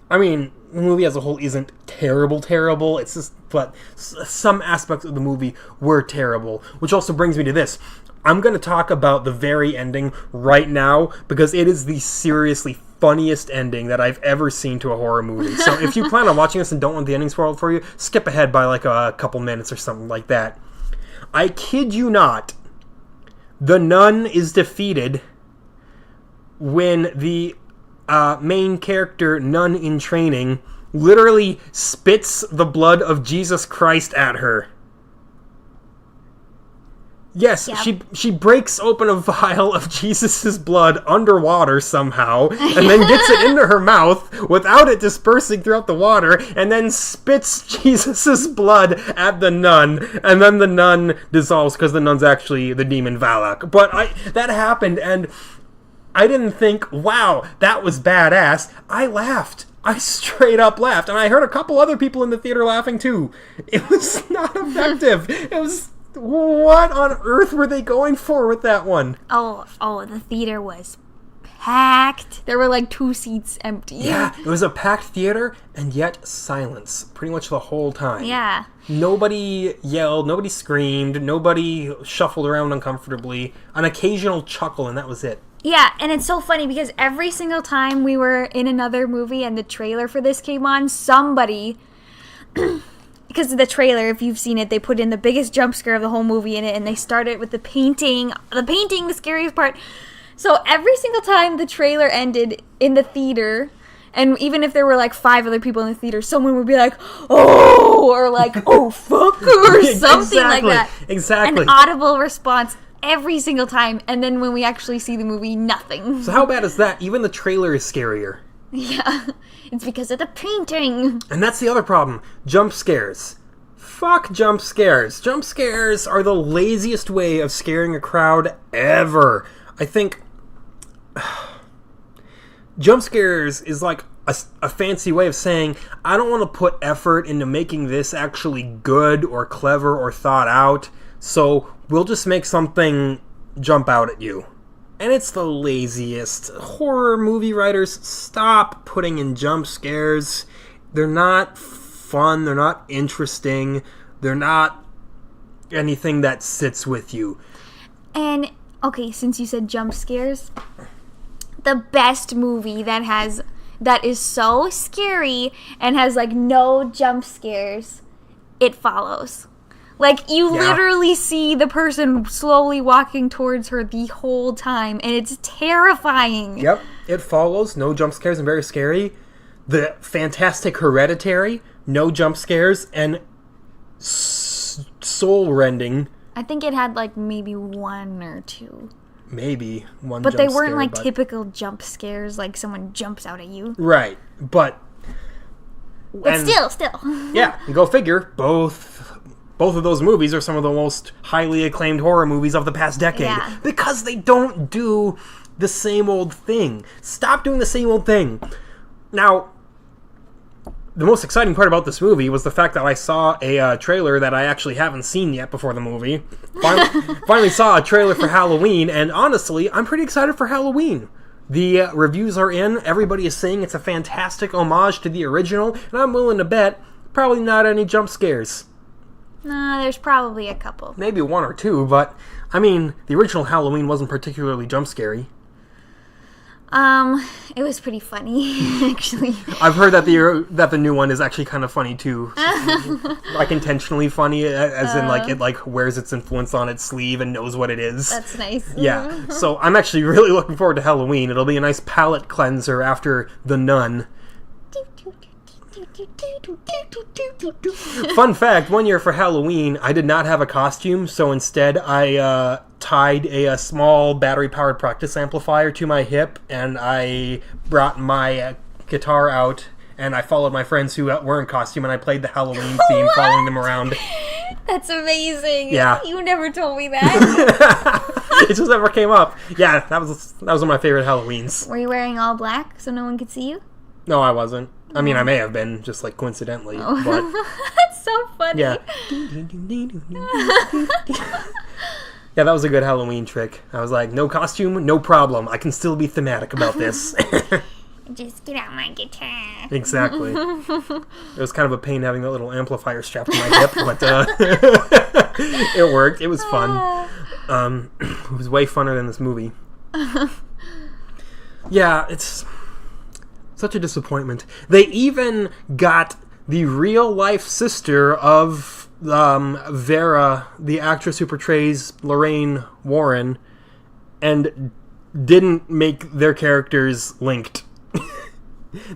I mean, the movie as a whole isn't terrible. It's just, but some aspects of the movie were terrible. Which also brings me to this. I'm going to talk about the very ending right now, because it is the seriously funniest ending that I've ever seen to a horror movie. So if you plan on watching this and don't want the ending spoiled for you, skip ahead by like a couple minutes or something like that. I kid you not, the nun is defeated when the main character, nun in training, literally spits the blood of Jesus Christ at her. Yes, Yep. she breaks open a vial of Jesus' blood underwater somehow, and then gets it into her mouth without it dispersing throughout the water, and then spits Jesus' blood at the nun, and then the nun dissolves because the nun's actually the demon Valak. But that happened, and I didn't think, wow, that was badass. I laughed. I straight up laughed, and I heard a couple other people in the theater laughing too. It was not effective. It was... What on earth were they going for with that one? Oh, the theater was packed. There were like 2 seats empty. Yeah, it was a packed theater, and yet silence pretty much the whole time. Yeah. Nobody yelled, nobody screamed, nobody shuffled around uncomfortably. An occasional chuckle, and that was it. Yeah, and it's so funny because every single time we were in another movie and the trailer for this came on, somebody... Because of the trailer, if you've seen it, they put in the biggest jump scare of the whole movie in it, and they started with the painting. The scariest part. So every single time the trailer ended in the theater, and even if there were like 5 other people in the theater, someone would be like, "Oh," or like, "Oh, fuck," or something like that. Exactly. An audible response every single time, and then when we actually see the movie, nothing. So how bad is that? Even the trailer is scarier. Yeah, it's because of the painting. And that's the other problem. Jump scares. Fuck jump scares. Jump scares are the laziest way of scaring a crowd ever. I think... jump scares is like a fancy way of saying, I don't want to put effort into making this actually good or clever or thought out, so we'll just make something jump out at you. And it's the laziest. Horror movie writers, stop putting in jump scares. They're not fun. They're not interesting. They're not anything that sits with you. And, okay, since you said jump scares, the best movie that is so scary and has, like, no jump scares, It Follows. Like, you literally see the person slowly walking towards her the whole time, and it's terrifying. Yep, It Follows, no jump scares and very scary. The fantastic Hereditary, no jump scares and soul-rending. I think it had, like, maybe 1 or 2. Maybe one But jump they weren't, scare, like, typical jump scares, like someone jumps out at you. Right, but Still. Yeah, go figure, both of those movies are some of the most highly acclaimed horror movies of the past decade. Yeah. Because they don't do the same old thing. Stop doing the same old thing. Now, the most exciting part about this movie was the fact that I saw a trailer that I actually haven't seen yet before the movie. Finally saw a trailer for Halloween, and honestly, I'm pretty excited for Halloween. The reviews are in. Everybody is saying it's a fantastic homage to the original, and I'm willing to bet probably not any jump scares. Nah, there's probably a couple. Maybe 1 or 2, but, I mean, the original Halloween wasn't particularly jump scary. It was pretty funny, actually. I've heard that the new one is actually kind of funny, too. Like, intentionally funny, as in, like, it, like, wears its influence on its sleeve and knows what it is. That's nice. Yeah, so I'm actually really looking forward to Halloween. It'll be a nice palate cleanser after The Nun. Fun fact, one year for Halloween, I did not have a costume, so instead I tied a small battery-powered practice amplifier to my hip, and I brought my guitar out, and I followed my friends who were in costume, and I played the Halloween theme, following them around. That's amazing. Yeah. You never told me that. It just never came up. Yeah, that was one of my favorite Halloweens. Were you wearing all black so no one could see you? No, I wasn't. I mean, I may have been, just like coincidentally, but That's so funny. yeah. Yeah, that was a good Halloween trick. I was like, no costume, no problem. I can still be thematic about this. Just get out my guitar. Exactly. It was kind of a pain having that little amplifier strapped to my hip, but it worked. It was fun. It was way funner than this movie. Yeah, it's such a disappointment. They even got the real-life sister of Vera, the actress who portrays Lorraine Warren, and didn't make their characters linked.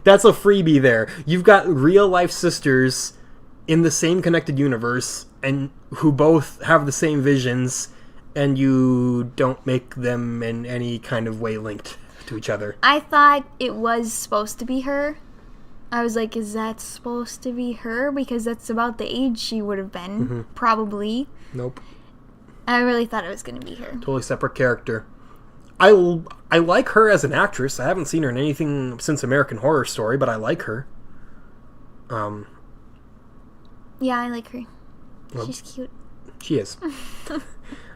That's a freebie there. You've got real-life sisters in the same connected universe, and who both have the same visions, and you don't make them in any kind of way linked to each other. I thought it was supposed to be her. I was like, is that supposed to be her? Because that's about the age she would have been, probably. Nope. I really thought it was going to be her. Totally separate character. I like her as an actress. I haven't seen her in anything since American Horror Story, but I like her. Yeah, I like her. Well, she's cute. She is.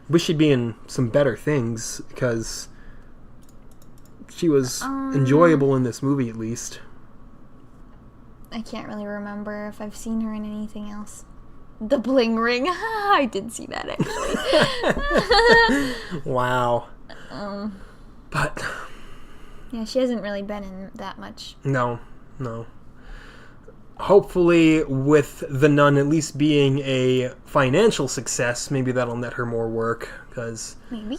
Wish she'd be in some better things, because she was enjoyable in this movie, at least. I can't really remember if I've seen her in anything else. The Bling Ring. I did see that, actually. Wow. But... yeah, she hasn't really been in that much. No. Hopefully, with The Nun at least being a financial success, maybe that'll net her more work, because... maybe.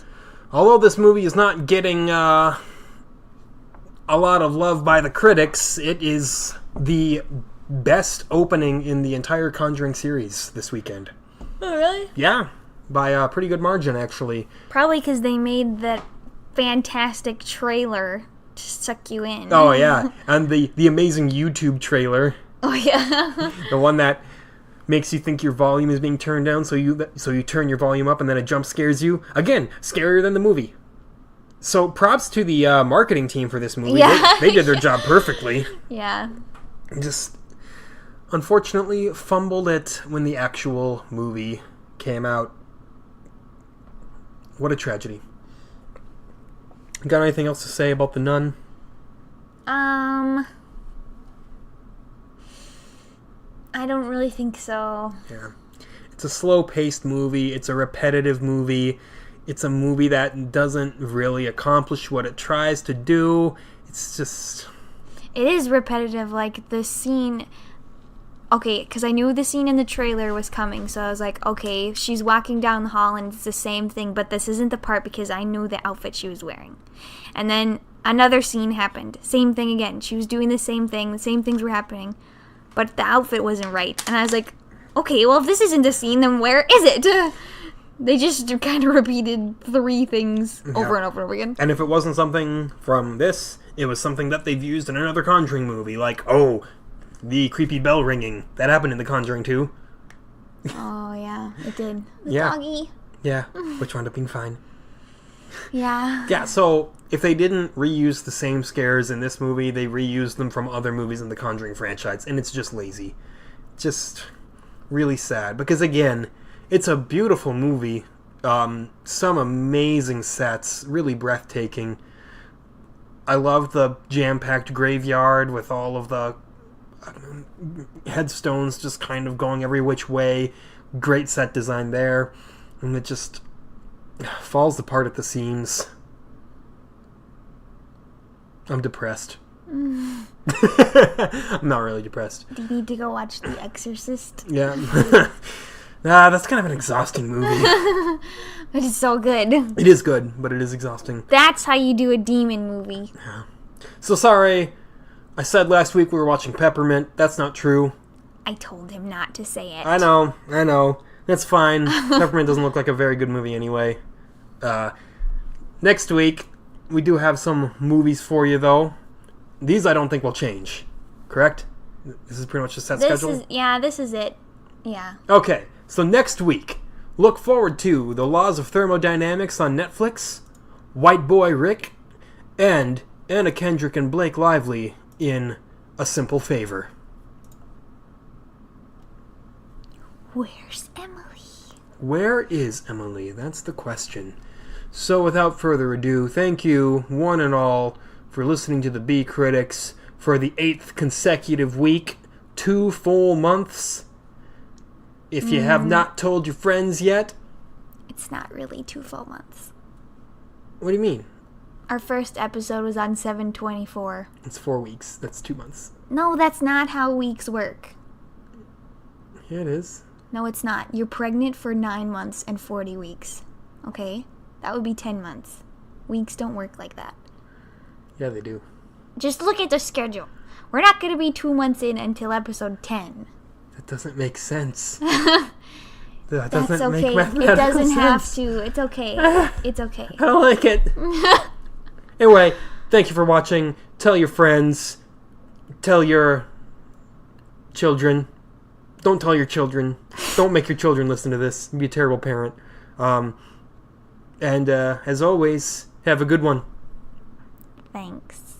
Although this movie is not getting a lot of love by the critics, it is the best opening in the entire Conjuring series this weekend. Oh, really? Yeah, by a pretty good margin, actually. Probably because they made that fantastic trailer to suck you in. Oh, yeah, and the amazing YouTube trailer. Oh, yeah. The one that makes you think your volume is being turned down, so you turn your volume up and then it jump scares you. Again, scarier than the movie. So props to the marketing team for this movie. Yeah. They did their job perfectly. Yeah. Just unfortunately fumbled it when the actual movie came out. What a tragedy. Got anything else to say about The Nun? I don't really think so. Yeah. It's a slow-paced movie. It's a repetitive movie. It's a movie that doesn't really accomplish what it tries to do. It's just... it is repetitive, like the scene... okay, because I knew the scene in the trailer was coming, so I was like, okay, she's walking down the hall and it's the same thing, but this isn't the part because I knew the outfit she was wearing. And then another scene happened. Same thing again. She was doing the same thing. The same things were happening. But the outfit wasn't right. And I was like, okay, well, if this isn't the scene, then where is it? They just kind of repeated 3 things over and over and over again. And if it wasn't something from this, it was something that they've used in another Conjuring movie. Like, the creepy bell ringing. That happened in The Conjuring 2. Oh, yeah, it did. The Yeah. doggy. Yeah, which wound up being fine. Yeah. Yeah, so if they didn't reuse the same scares in this movie, they reused them from other movies in the Conjuring franchise, and it's just lazy. Just really sad. Because, again, it's a beautiful movie. Some amazing sets, really breathtaking. I love the jam-packed graveyard with all of the headstones just kind of going every which way. Great set design there. And it just falls apart at the seams. I'm depressed. I'm not really depressed. Do you need to go watch The Exorcist? Yeah. That's kind of an exhausting movie. But it's so good. It is good, but it is exhausting. That's how you do a demon movie. Yeah. So sorry, I said last week we were watching Peppermint. That's not true. I told him not to say it. I know. That's fine. Peppermint doesn't look like a very good movie anyway. Next week, we do have some movies for you, though. These I don't think will change. Correct? This is pretty much the set schedule? This is it. Yeah. Okay, so next week, look forward to The Laws of Thermodynamics on Netflix, White Boy Rick, and Anna Kendrick and Blake Lively in A Simple Favor. Where's Emily? Where is Emily? That's the question. So without further ado, thank you, one and all, for listening to the Bee Critics for the 8th consecutive week, 2 full months. If you have not told your friends yet... It's not really 2 full months. What do you mean? Our first episode was on 7/24. It's 4 weeks. That's 2 months. No, that's not how weeks work. Yeah, it is. No, it's not. You're pregnant for 9 months and 40 weeks. Okay? That would be 10 months. Weeks don't work like that. Yeah, they do. Just look at the schedule. We're not going to be 2 months in until episode 10. That doesn't make sense. That That's doesn't okay. make mathematical It doesn't have sense. to. It's okay. It's okay. I don't like it. Anyway, thank you for watching. Tell your friends. Tell your children. Don't tell your children. Don't make your children listen to this. You'd be a terrible parent. And as always, have a good one. Thanks.